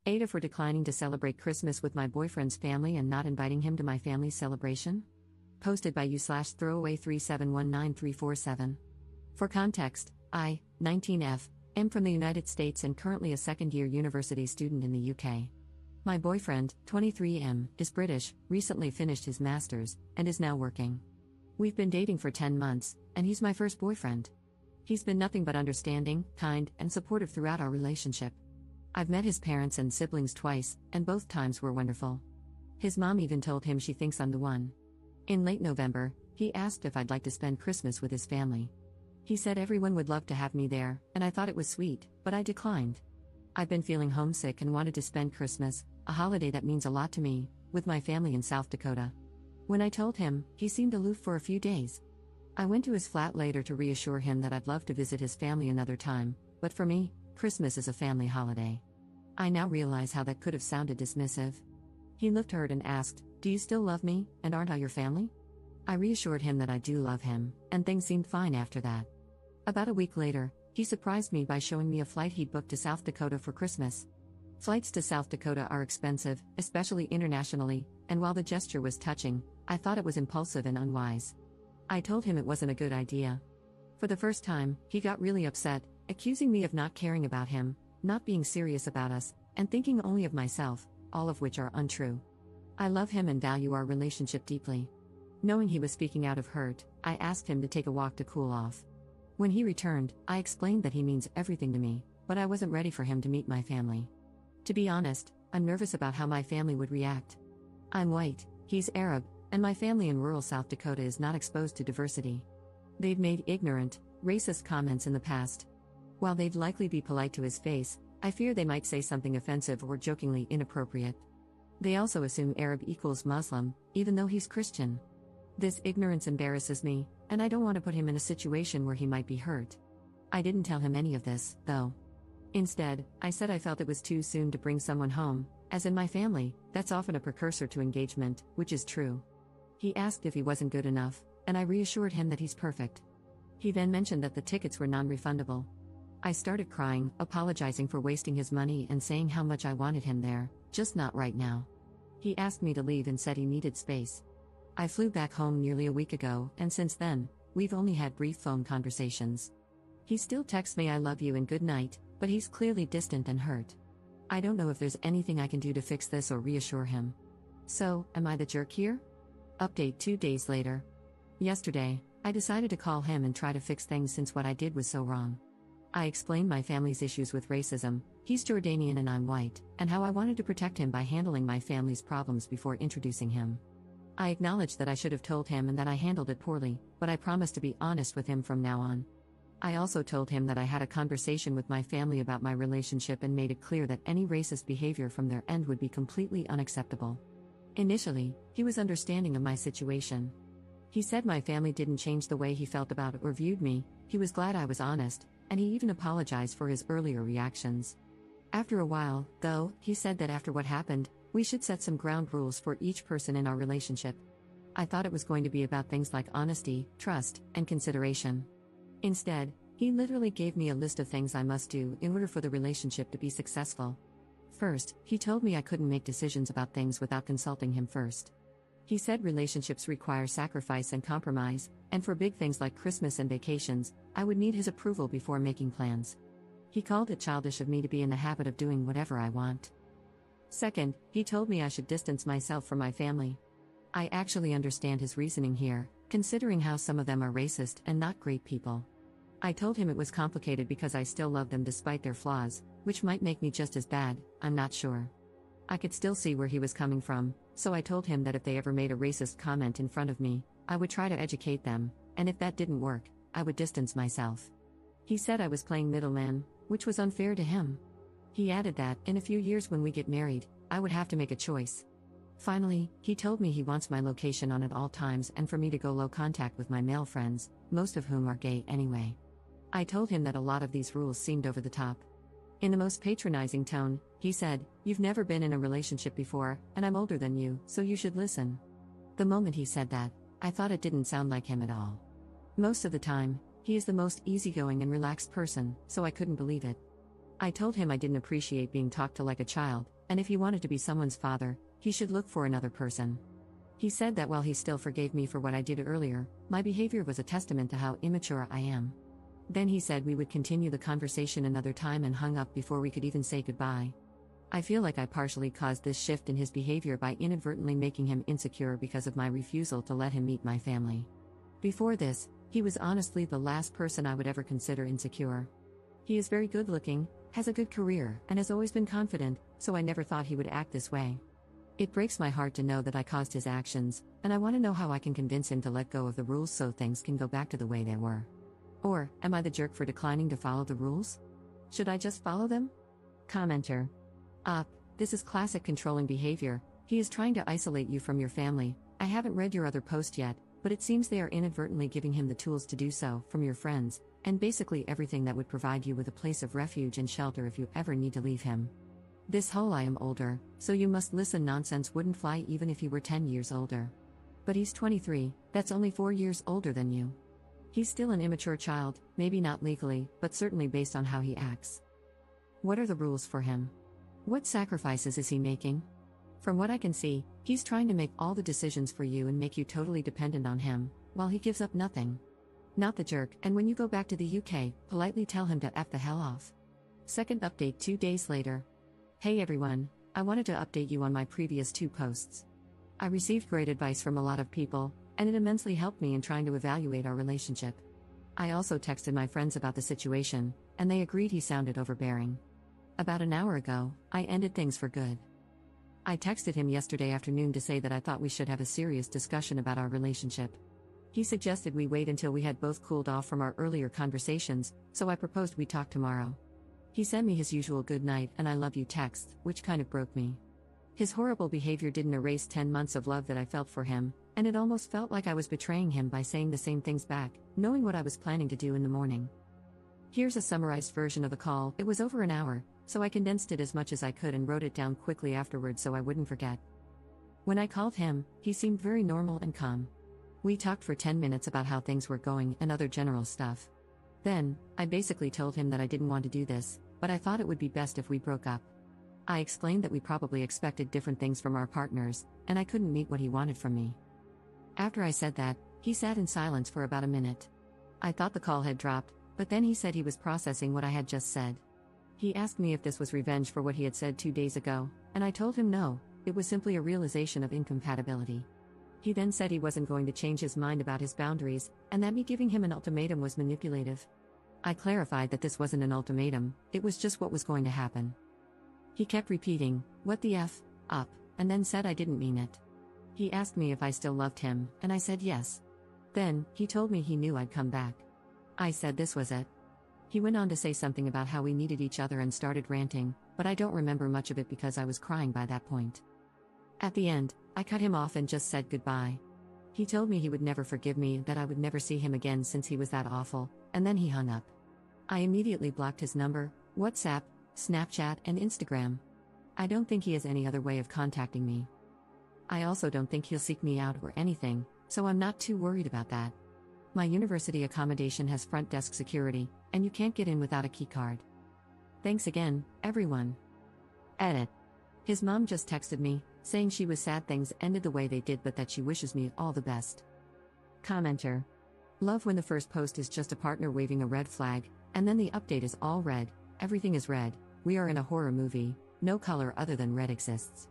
AITAH for declining to celebrate Christmas with my boyfriend's family and not inviting him to my family's celebration? Posted by you/throwaway3719347. For context, I, 19F, am from the United States and currently a second-year university student in the UK. My boyfriend, 23M, is British, recently finished his master's, and is now working. We've been dating for 10 months, and he's my first boyfriend. He's been nothing but understanding, kind, and supportive throughout our relationship. I've met his parents and siblings twice, and both times were wonderful. His mom even told him she thinks I'm the one. In late November, he asked if I'd like to spend Christmas with his family. He said everyone would love to have me there, and I thought it was sweet, but I declined. I've been feeling homesick and wanted to spend Christmas, a holiday that means a lot to me, with my family in South Dakota. When I told him, he seemed aloof for a few days. I went to his flat later to reassure him that I'd love to visit his family another time, but for me, Christmas is a family holiday. I now realize how that could have sounded dismissive. He looked hurt and asked, "Do you still love me, and aren't I your family?" I reassured him that I do love him, and things seemed fine after that. About a week later, he surprised me by showing me a flight he'd booked to South Dakota for Christmas. Flights to South Dakota are expensive, especially internationally, and while the gesture was touching, I thought it was impulsive and unwise. I told him it wasn't a good idea. For the first time, he got really upset, accusing me of not caring about him, not being serious about us, and thinking only of myself, all of which are untrue. I love him and value our relationship deeply. Knowing he was speaking out of hurt, I asked him to take a walk to cool off. When he returned, I explained that he means everything to me, but I wasn't ready for him to meet my family. To be honest, I'm nervous about how my family would react. I'm white, he's Arab, and my family in rural South Dakota is not exposed to diversity. They've made ignorant, racist comments in the past. While they'd likely be polite to his face, I fear they might say something offensive or jokingly inappropriate. They also assume Arab equals Muslim, even though he's Christian. This ignorance embarrasses me, and I don't want to put him in a situation where he might be hurt. I didn't tell him any of this, though. Instead, I said I felt it was too soon to bring someone home, as in my family, that's often a precursor to engagement, which is true. He asked if he wasn't good enough, and I reassured him that he's perfect. He then mentioned that the tickets were non-refundable. I started crying, apologizing for wasting his money and saying how much I wanted him there, just not right now. He asked me to leave and said he needed space. I flew back home nearly a week ago, and since then, we've only had brief phone conversations. He still texts me "I love you" and "good night," but he's clearly distant and hurt. I don't know if there's anything I can do to fix this or reassure him. So, am I the jerk here? Update 2 days later. Yesterday, I decided to call him and try to fix things since what I did was so wrong. I explained my family's issues with racism, he's Jordanian and I'm white, and how I wanted to protect him by handling my family's problems before introducing him. I acknowledged that I should have told him and that I handled it poorly, but I promised to be honest with him from now on. I also told him that I had a conversation with my family about my relationship and made it clear that any racist behavior from their end would be completely unacceptable. Initially, he was understanding of my situation. He said my family didn't change the way he felt about or viewed me, he was glad I was honest, and he even apologized for his earlier reactions. After a while, though, he said that after what happened, we should set some ground rules for each person in our relationship. I thought it was going to be about things like honesty, trust, and consideration. Instead, he literally gave me a list of things I must do in order for the relationship to be successful. First, he told me I couldn't make decisions about things without consulting him first. He said relationships require sacrifice and compromise, and for big things like Christmas and vacations, I would need his approval before making plans. He called it childish of me to be in the habit of doing whatever I want. Second, he told me I should distance myself from my family. I actually understand his reasoning here, considering how some of them are racist and not great people. I told him it was complicated because I still love them despite their flaws, which might make me just as bad, I'm not sure. I could still see where he was coming from, so I told him that if they ever made a racist comment in front of me, I would try to educate them, and if that didn't work, I would distance myself. He said I was playing middleman, which was unfair to him. He added that, in a few years when we get married, I would have to make a choice. Finally, he told me he wants my location on at all times and for me to go low contact with my male friends, most of whom are gay anyway. I told him that a lot of these rules seemed over the top. In the most patronizing tone, he said, "You've never been in a relationship before, and I'm older than you, so you should listen." The moment he said that, I thought it didn't sound like him at all. Most of the time, he is the most easygoing and relaxed person, so I couldn't believe it. I told him I didn't appreciate being talked to like a child, and if he wanted to be someone's father, he should look for another person. He said that while he still forgave me for what I did earlier, my behavior was a testament to how immature I am. Then he said we would continue the conversation another time and hung up before we could even say goodbye. I feel like I partially caused this shift in his behavior by inadvertently making him insecure because of my refusal to let him meet my family. Before this, he was honestly the last person I would ever consider insecure. He is very good looking, has a good career, and has always been confident, so I never thought he would act this way. It breaks my heart to know that I caused his actions, and I want to know how I can convince him to let go of the rules so things can go back to the way they were. Or, am I the jerk for declining to follow the rules? Should I just follow them? Commenter. This is classic controlling behavior. He is trying to isolate you from your family. I haven't read your other post yet, but it seems they are inadvertently giving him the tools to do so, from your friends, and basically everything that would provide you with a place of refuge and shelter if you ever need to leave him. This whole "I am older, so you must listen" nonsense wouldn't fly even if he were 10 years older. But he's 23, that's only 4 years older than you. He's still an immature child, maybe not legally, but certainly based on how he acts. What are the rules for him? What sacrifices is he making? From what I can see, he's trying to make all the decisions for you and make you totally dependent on him, while he gives up nothing. Not the jerk, and when you go back to the UK, politely tell him to F the hell off. Second update 2 days later. Hey everyone, I wanted to update you on my previous 2 posts. I received great advice from a lot of people, and it immensely helped me in trying to evaluate our relationship. I also texted my friends about the situation, and they agreed he sounded overbearing. About an hour ago, I ended things for good. I texted him yesterday afternoon to say that I thought we should have a serious discussion about our relationship. He suggested we wait until we had both cooled off from our earlier conversations, so I proposed we talk tomorrow. He sent me his usual "good night" and "I love you" text, which kind of broke me. His horrible behavior didn't erase 10 months of love that I felt for him, and it almost felt like I was betraying him by saying the same things back, knowing what I was planning to do in the morning. Here's a summarized version of the call. It was over an hour, so I condensed it as much as I could and wrote it down quickly afterwards so I wouldn't forget. When I called him, he seemed very normal and calm. We talked for 10 minutes about how things were going and other general stuff. Then, I basically told him that I didn't want to do this, but I thought it would be best if we broke up. I explained that we probably expected different things from our partners, and I couldn't meet what he wanted from me. After I said that, he sat in silence for about a minute. I thought the call had dropped, but then he said he was processing what I had just said. He asked me if this was revenge for what he had said 2 days ago, and I told him no, it was simply a realization of incompatibility. He then said he wasn't going to change his mind about his boundaries, and that me giving him an ultimatum was manipulative. I clarified that this wasn't an ultimatum, it was just what was going to happen. He kept repeating, "What the F, up," and then said I didn't mean it. He asked me if I still loved him, and I said yes. Then, he told me he knew I'd come back. I said this was it. He went on to say something about how we needed each other and started ranting, but I don't remember much of it because I was crying by that point. At the end, I cut him off and just said goodbye. He told me he would never forgive me and that I would never see him again since he was that awful, and then he hung up. I immediately blocked his number, WhatsApp, Snapchat, and Instagram. I don't think he has any other way of contacting me. I also don't think he'll seek me out or anything, so I'm not too worried about that. My university accommodation has front desk security, and you can't get in without a key card. Thanks again, everyone. Edit. His mom just texted me, saying she was sad things ended the way they did but that she wishes me all the best. Commenter. Love when the first post is just a partner waving a red flag, and then the update is all red, everything is red, we are in a horror movie, no color other than red exists.